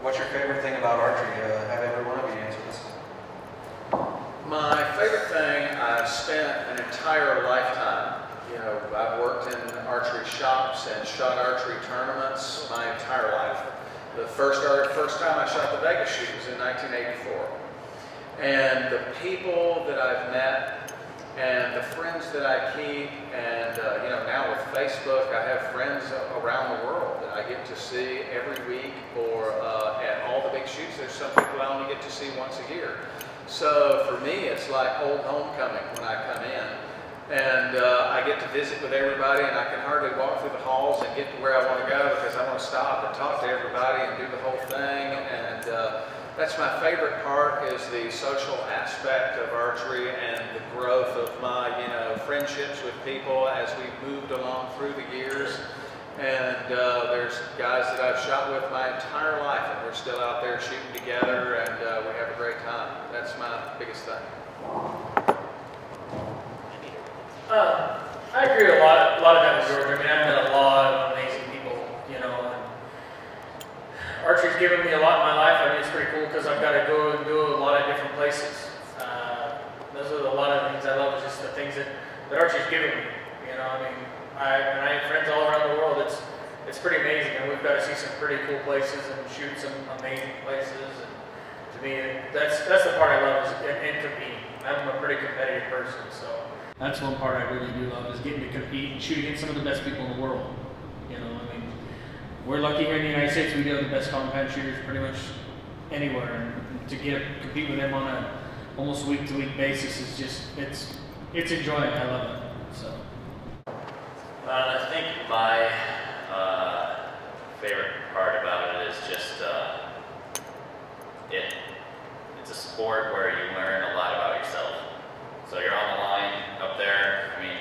what's your favorite thing about archery? Have every one of you answer this one. My favorite thing, I've spent an entire lifetime. You know, I've worked in archery shops and shot archery tournaments my entire life. The first time I shot the Vegas shoot was in 1984. And the people that I've met and the friends that I keep, and you know, now with Facebook, I have friends around the world that I get to see every week, or at all the big shoots. There's some people I only get to see once a year. So for me, it's like old homecoming when I come in. And I get to visit with everybody, and I can hardly walk through the halls and get to where I want to go because I want to stop and talk to everybody and do the whole thing. And that's my favorite part, is the social aspect of archery and the growth of my, you know, friendships with people as we've moved along through the years. And there's guys that I've shot with my entire life, and we're still out there shooting together, and we have a great time. That's my biggest thing. I agree with a lot of that with George. I mean, I've met a lot of amazing people, you know, and archery's given me a lot in my life. I mean, it's pretty cool because I've got to go and do a lot of different places. Those are a lot of the things I love, is just the things that archery's given me, you know. I mean, I have friends all around the world. It's pretty amazing, and we've got to see some pretty cool places and shoot some amazing places. And to me, that's the part I love, is in competing. I'm a pretty competitive person, so that's one part I really do love, is getting to compete and shoot against some of the best people in the world. You know, I mean, we're lucky here in the United States. We do have the best compound shooters pretty much anywhere, and to compete with them on a almost week-to-week basis is just it's enjoying. I love it. So. I think my favorite part about it is just it's a sport where you learn a lot about yourself. So you're on the line up there. I mean,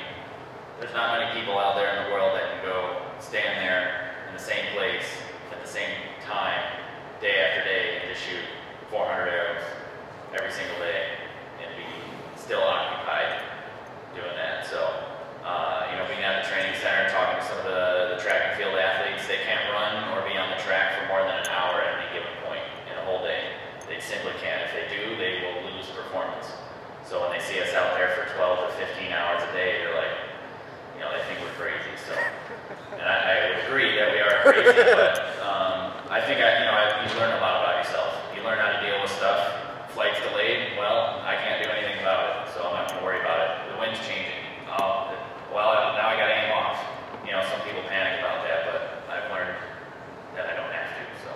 there's not many people out there in the world that can go stand there in the same place at the same time, day after day, and just shoot 400 arrows every single day and be still occupied doing that. So, you know, being at the training center, talking to some of the track and field athletes, they can't run or be on the track for more than an hour at any given point in a whole day. They simply can't. If they do, they will lose performance. So when they see us out there for 12 to 15 hours a day, they're like, you know, they think we're crazy. So, and I would agree that we are crazy, but I think you learn a lot about yourself. You learn how to deal with stuff. Flight's delayed. Well, I can't do anything about it, so I'm not going to worry about it. The wind's changing. Well, now I got to aim off. You know, some people panic about that, but I've learned that I don't have to. So.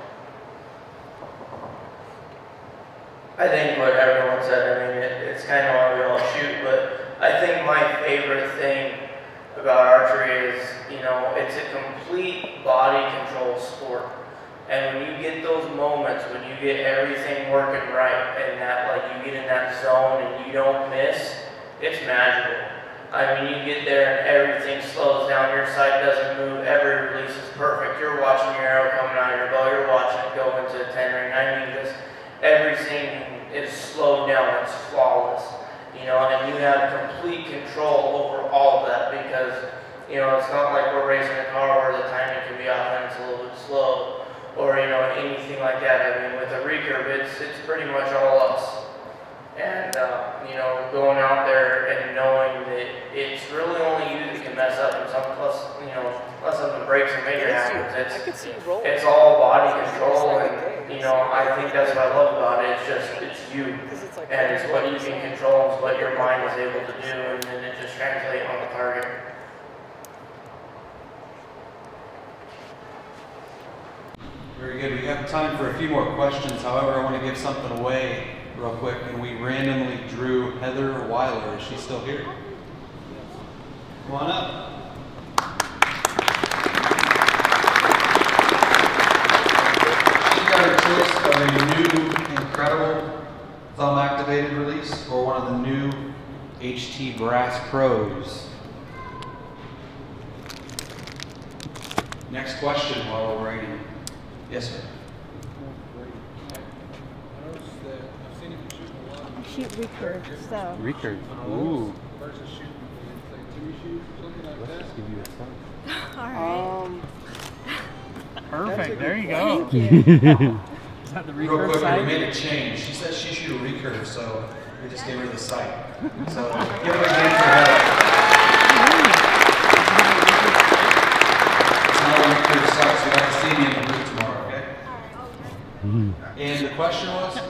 I think what everyone said, I mean, it's kind of why we all shoot, but I think my favorite thing about archery is, you know, it's a complete body control sport. And when you get those moments, when you get everything working right, and that, like, you get in that zone and you don't miss, it's magical. I mean, you get there and everything slows down, your sight doesn't move, every release is perfect. You're watching your arrow coming out of your bow, you're watching it go into a 10 ring. I mean, just everything is slowed down, it's flawless, you know, and you have complete control over all of that, because, you know, it's not like we're racing a car where the timing can be off and it's a little bit slow, or, you know, anything like that. I mean, with a recurve, it's pretty much all us. And, you know, going out there and knowing that it's really only you that can mess up, and unless something breaks or major happens, it's all body control, and, you know, I think that's what I love about it. It's you, and it's what you can control, it's what your mind is able to do, and then it just translates on the target. Very good. We have time for a few more questions. However, I want to give something away real quick, and we randomly drew Heather Weiler. Is she still here? Come on up. She got her choice of a new, incredible thumb-activated release or one of the new HT Brass Pros. Next question while we're waiting. Yes, sir. Shoot recurve, so. Recurve. Ooh. Versus shooting Timmy shoot, something like that. Let's just give you a thumb. All right. Perfect. There you go. Thank you. The Real recurve quick, we side. made a change. She said she shoot a recurve, so we just gave her the sight. So give her a game for Heather. It's not a recurve sight, so you have to see me in the booth tomorrow, okay? And the question was? I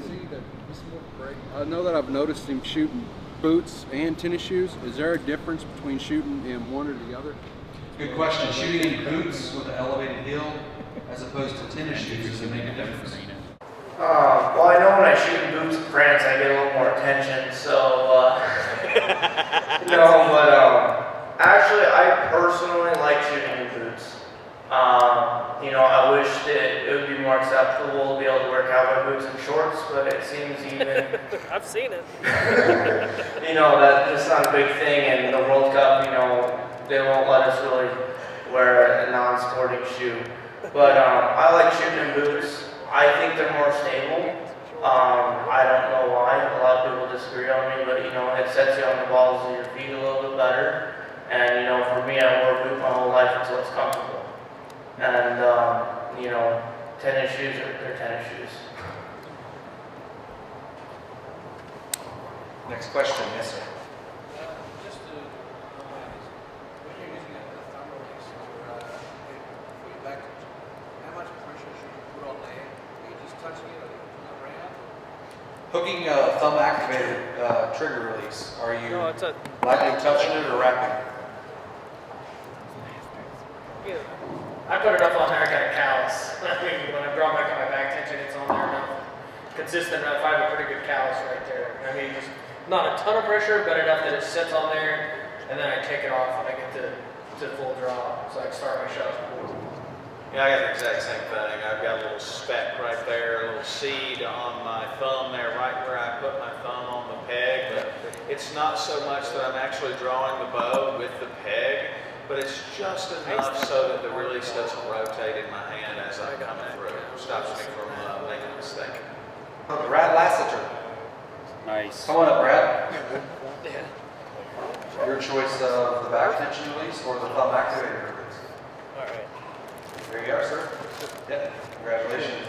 see that this more break. I know that I've noticed him shooting boots and tennis shoes. Is there a difference between shooting in one or the other? Good question. Shooting in boots with an elevated heel as opposed to tennis shoes, does it make a difference? Well, I know when I shoot in boots in France, I get a little more attention, so, no, but, actually, I personally like shooting in boots. You know, I wish that it would be more acceptable to be able to wear cowboy boots and shorts, but it seems even, I've seen it. you know, that's not a big thing, and the World Cup, you know, they won't let us really wear a non-sporting shoe. But, I like shooting in boots. I think they're more stable. I don't know why. A lot of people disagree on me, but you know, it sets you on the balls of your feet a little bit better. And you know, for me, I wore a boot my whole life until it's comfortable. And you know, tennis shoes are tennis shoes. Next question, yes sir. Just to when you're using a thumb release for your back touch, how much pressure should you put on there? Are you just touching it or around? Hooking a thumb activated trigger release. Are you No, it's a. lightly touching it or wrapping? I put it up on there, I got a callus. I mean, when I draw back on my back tension, it's on there enough. Consistent enough, I have a pretty good callus right there. I mean, just not a ton of pressure, but enough that it sits on there, and then I take it off when I get to full draw, so I can start my shot. Yeah, I got the exact same thing. I've got a little speck right there, a little seed on my thumb there, right where I put my thumb on the peg. But it's not so much that I'm actually drawing the bow with the peg, but it's just enough so that the release doesn't rotate in my hand as I'm coming through. Stops me from making a mistake. Brad Lassiter. Nice. Come on up, Brad. Your choice of the back tension release or the thumb activated release? All right. There you are, sir. Yep. Congratulations.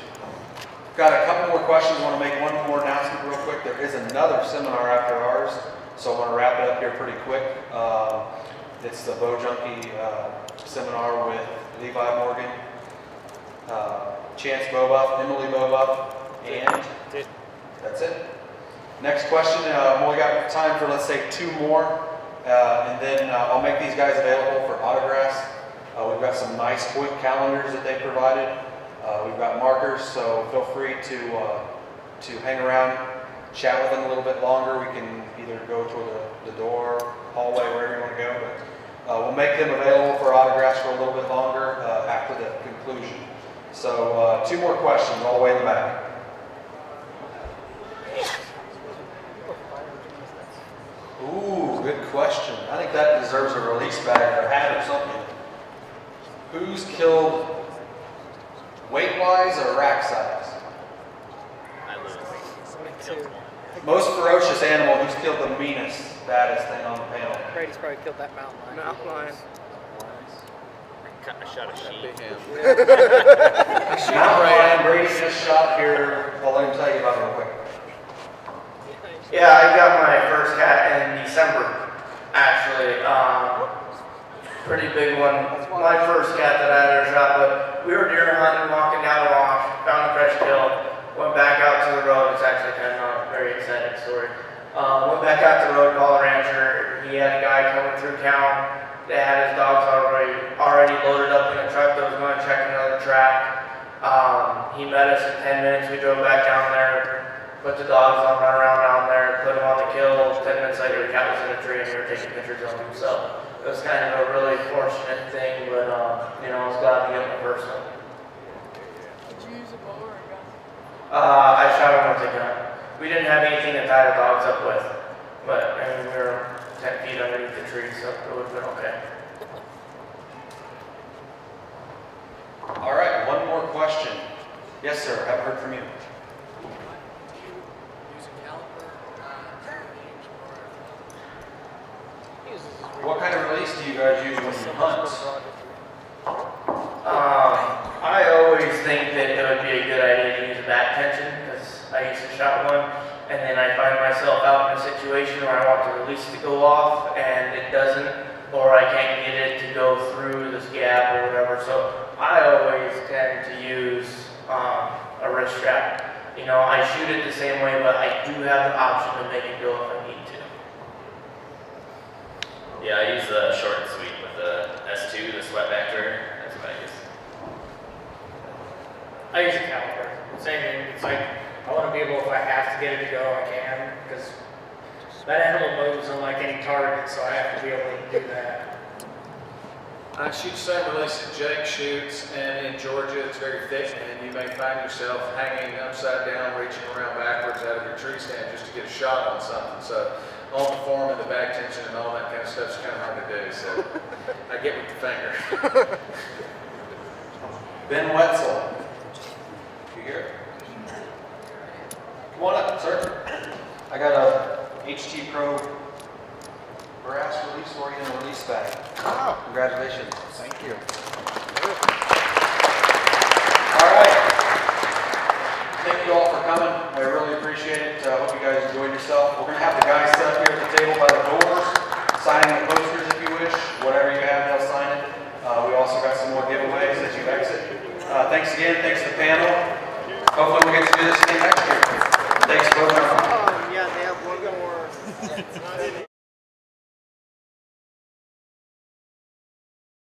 Got a couple more questions. I want to make one more announcement real quick. There is another seminar after ours, so I want to wrap it up here pretty quick. It's the Bow Junkie seminar with Levi Morgan, Chance Bobuff, Emily Bobuff, and that's it. Next question. I've only got time for, let's say, 2 more, and then I'll make these guys available for autographs. We've got some nice quick calendars that they provided. We've got markers, so feel free to hang around, chat with them a little bit longer. We can either go to the door, hallway, wherever you want to go, but we'll make them available for autographs for a little bit longer after the conclusion. So 2 more questions all the way in the back. Ooh, good question. I think that deserves a release bag or a hat or something. Who's killed weight-wise or rack size? I lose. Most ferocious animal, who's killed the meanest, baddest thing on the panel? Brady's probably killed that mountain lion. Mountain lion. I shot a sheep. Mountain lion, Brady just shot here. I'll let him tell you about it real quick. Yeah, I got my first cat in December, actually. Pretty big one. My first cat that I ever shot, but we were deer hunting, walking down the wash, found the fresh kill, went back out to the road. It's actually kind of a very exciting story. Went back out to the road, called a rancher. He had a guy coming through town. They had his dogs already loaded up in a truck that was going to check another track. He met us in 10 minutes. We drove back down there, put the dogs on, run around down there, put him on the kill. 10 minutes later, the cat was in a tree and we were taking pictures of him. So it was kind of a really fortunate thing, but you know, I was glad to get my first one. Did you use a bow or a gun? I shot him with a gun. We didn't have anything to tie the dogs up with, but I mean, we were 10 feet underneath the tree, so it would have been okay. All right, one more question. Yes, sir. Haven't heard from you. What kind of release do you guys use when you hunt? I always think that it would be a good idea to go off and it doesn't, or I can't get it to go through this gap or whatever. So I always tend to use a wrist strap. You know, I shoot it the same way, but I do have the option to make it go if I need to. Yeah, I use the short and sweet with the S2, the sweat vector. That's what I use. I use a caliper. Same thing. It's like I want to be able, if I have to get it to go, I can, because that animal moves unlike any target, so I have to be able to do that. I shoot the same release that Jake shoots, and in Georgia it's very thick, and you may find yourself hanging upside down, reaching around backwards out of your tree stand just to get a shot on something. So on the form and the back tension and all that kind of stuff is kind of hard to do. So I get with the finger. Ben Wetzel. You here? Come on up, sir. I got a HT Pro brass release for you in a release bag. Wow. Congratulations. Thank you. All right. Thank you all for coming. I really appreciate it. I hope you guys enjoyed yourself. We're going to have the guys set up here at the table by the doors, signing the posters if you wish. Whatever you have, they'll sign it. We also got some more giveaways as you exit. Thanks again. Thanks to the panel. Hopefully we'll get to do this again next time.